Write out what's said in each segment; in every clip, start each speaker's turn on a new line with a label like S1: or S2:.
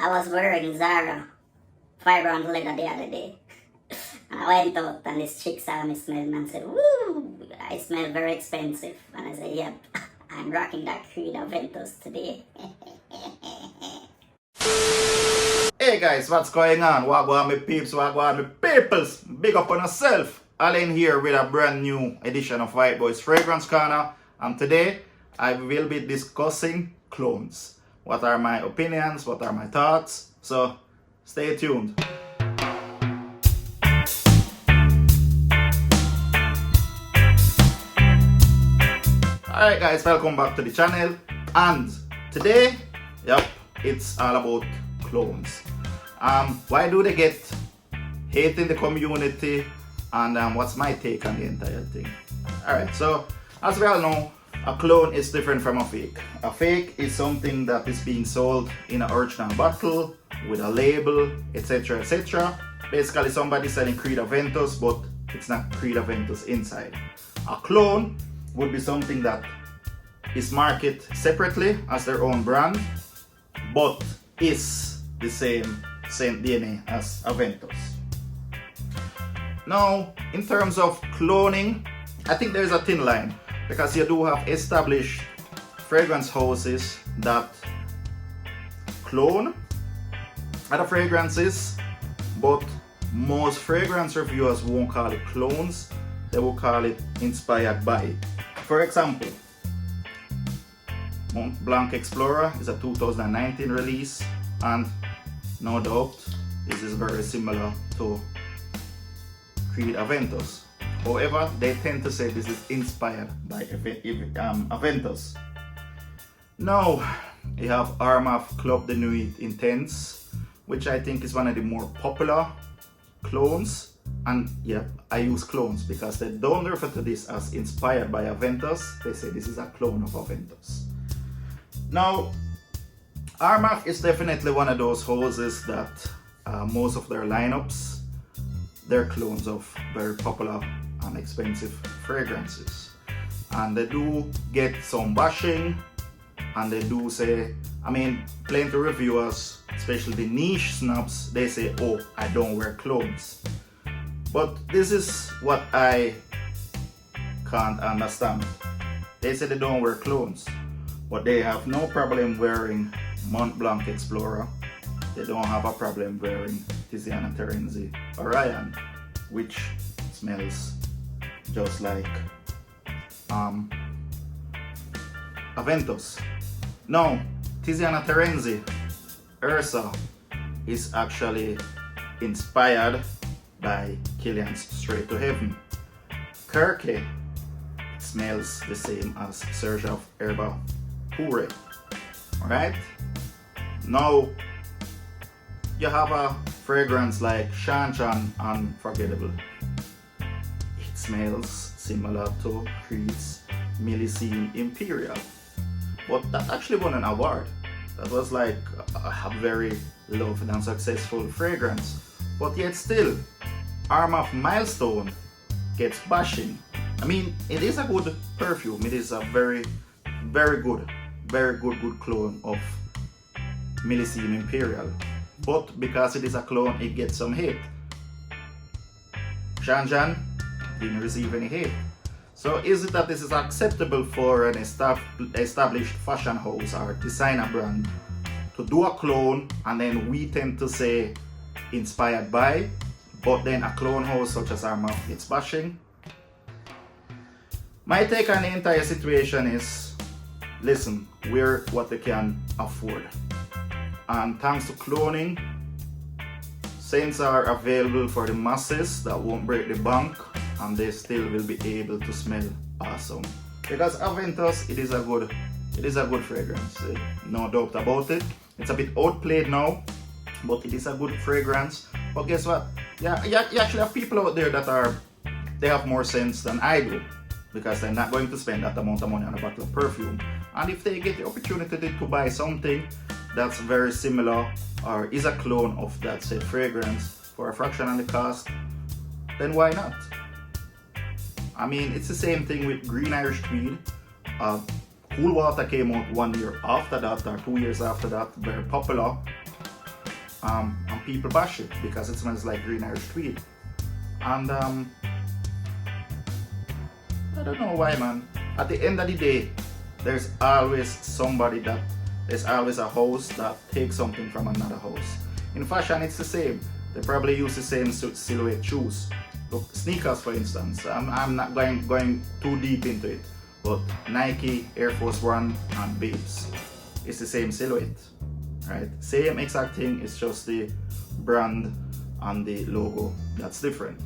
S1: I was wearing Zara 5 round leather the other day. I went out and this chick saw me smelling and said, "Woo, I smell very expensive." And I said, "Yep, I'm rocking that Creed Aventus today."
S2: Hey guys, what's going on? What go on me peeps, what go on me peoples? Big up on yourself. Alan here with a brand new edition of White Boys Fragrance Corner. And today, I will be discussing clones. What are my opinions? What are my thoughts? So, stay tuned. Alright guys, welcome back to the channel. And today, yep, it's all about clones. Why do they get hate in the community, and what's my take on the entire thing? Alright, so as we all know, a clone is different from a fake. A fake is something that is being sold in an original bottle with a label, etc, etc. Basically somebody selling Creed Aventus, but it's not Creed Aventus inside. A clone would be something that is marketed separately as their own brand, but is the same DNA as Aventus. Now, in terms of cloning, I think there is a thin line, because you do have established fragrance houses that clone other fragrances, but most fragrance reviewers won't call it clones, they will call it inspired by. For example, Mont Blanc Explorer is a 2019 release, and no doubt this is very similar to Creed Aventus. However, they tend to say this is inspired by Aventus. Now, you have Armaf Club de Nuit Intense, which I think is one of the more popular clones. And yeah, I use clones because they don't refer to this as inspired by Aventus. They say this is a clone of Aventus. Now, Armaf is definitely one of those houses that most of their lineups, they're clones of very popular and expensive fragrances. And they do get some bashing, and they do say, I mean, plenty of reviewers, especially the niche snobs, they say, "Oh, I don't wear clones." But this is what I can't understand. They say they don't wear clones, but they have no problem wearing Mont Blanc Explorer. They don't have a problem wearing Tiziana Terenzi Orion, which smells just like Aventus. Now, Tiziana Terenzi Ursa is actually inspired by Killian's Straight to Heaven. Kirke smells the same as Serge of Herba Pure. Alright? Now, you have a fragrance like Shanchan Unforgettable. It smells similar to Creed's Millesime Imperial. But that actually won an award. That was like a very loved and successful fragrance. But yet still, Armaf Milestone gets bashing. I mean, it is a good perfume. It is a very good clone of Millesime Imperial. But because it is a clone, it gets some hate. Shanjan didn't receive any hate. So is it that this is acceptable for an established fashion house or designer brand to do a clone, and then we tend to say inspired by, but then a clone house such as Armaf gets bashing? My take on the entire situation is, listen, wear what they can afford. And thanks to cloning, scents are available for the masses that won't break the bank, and they still will be able to smell awesome. Because Aventus, it is a good fragrance, no doubt about it. It's a bit outplayed now, but it is a good fragrance. But guess what? Yeah, you actually have people out there that they have more sense than I do, because they're not going to spend that amount of money on a bottle of perfume. And if they get the opportunity to buy something that's very similar or is a clone of that said fragrance for a fraction of the cost, then why not? I mean, it's the same thing with Green Irish Tweed. Cool Water came out 1 year after that, or 2 years after that, very popular. and people bash it because it smells like green Irish tweed. And I don't know why, man. At the end of the day, there's always there's always a house that takes something from another house. In fashion, it's the same. They probably use the same silhouette shoes. Look, sneakers, for instance. I'm not going too deep into it, but Nike, Air Force One, and Babes, it's the same silhouette, right? Same exact thing. It's just the brand and the logo that's different.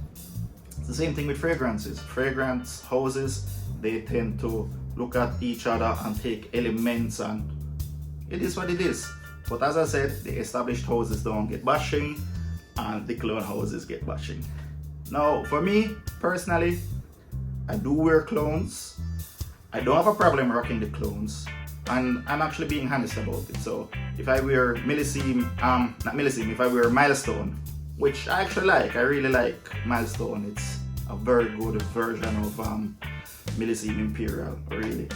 S2: It's the same thing with fragrances. Fragrance houses, they tend to look at each other and take elements, and it is what it is. But as I said, the established houses don't get bashing and the clone houses get bashing. Now, for me personally, I do wear clones. I don't have a problem rocking the clones, and I'm actually being honest about it. So if I wear if I wear Milestone, which I actually like, I really like Milestone. It's a very good version of Millesime Imperial, really.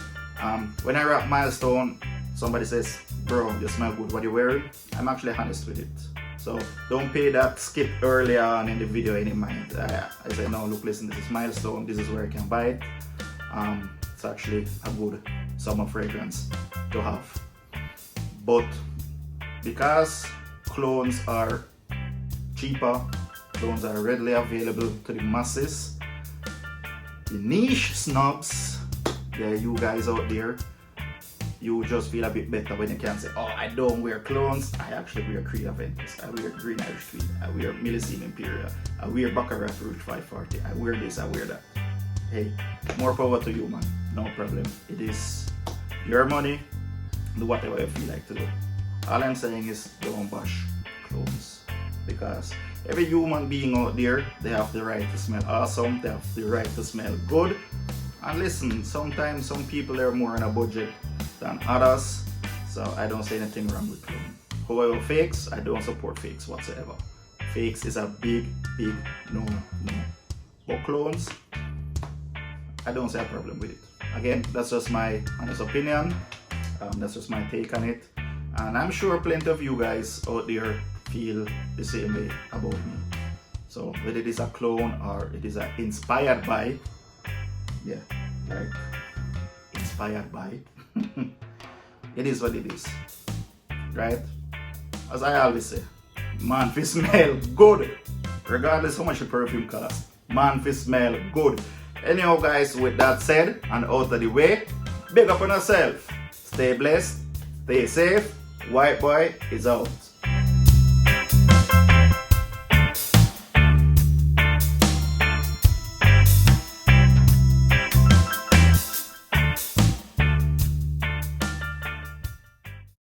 S2: When I rock Milestone, somebody says, bro, you smell good, what you wearing? I'm actually honest with it. So don't pay that skip earlier on in the video any mind. I said, no, look, listen, this is Milestone, this is where I can buy it. It's actually a good summer fragrance to have. But because clones are cheaper, clones are readily available to the masses, the niche snobs, there you guys out there, you just feel a bit better when you can say, oh, I don't wear clones, I actually wear Creed Aventus, I wear Green Irish Tweed, I wear Millesime Imperial, I wear Baccarat Rouge 540, I wear this, I wear that. Hey, more power to you, man, no problem. It is your money, do whatever you feel like to do. All I'm saying is don't bash clones, because every human being out there, they have the right to smell awesome, they have the right to smell good. And listen, sometimes some people are more on a budget than others, so I don't say anything wrong with clone. However, fakes, I don't support fakes whatsoever. Fakes is a big no. But clones, I don't see a problem with it. Again, that's just my honest opinion. That's just my take on it. And I'm sure plenty of you guys out there feel the same way about me. So whether it is a clone or it is inspired by, yeah, like inspired by, it is what it is, right? As I always say, man fi smell good, regardless how much the perfume costs. Man fi smell good. Anyhow, guys, with that said and out of the way, big up on yourself. Stay blessed, stay safe. White boy is out.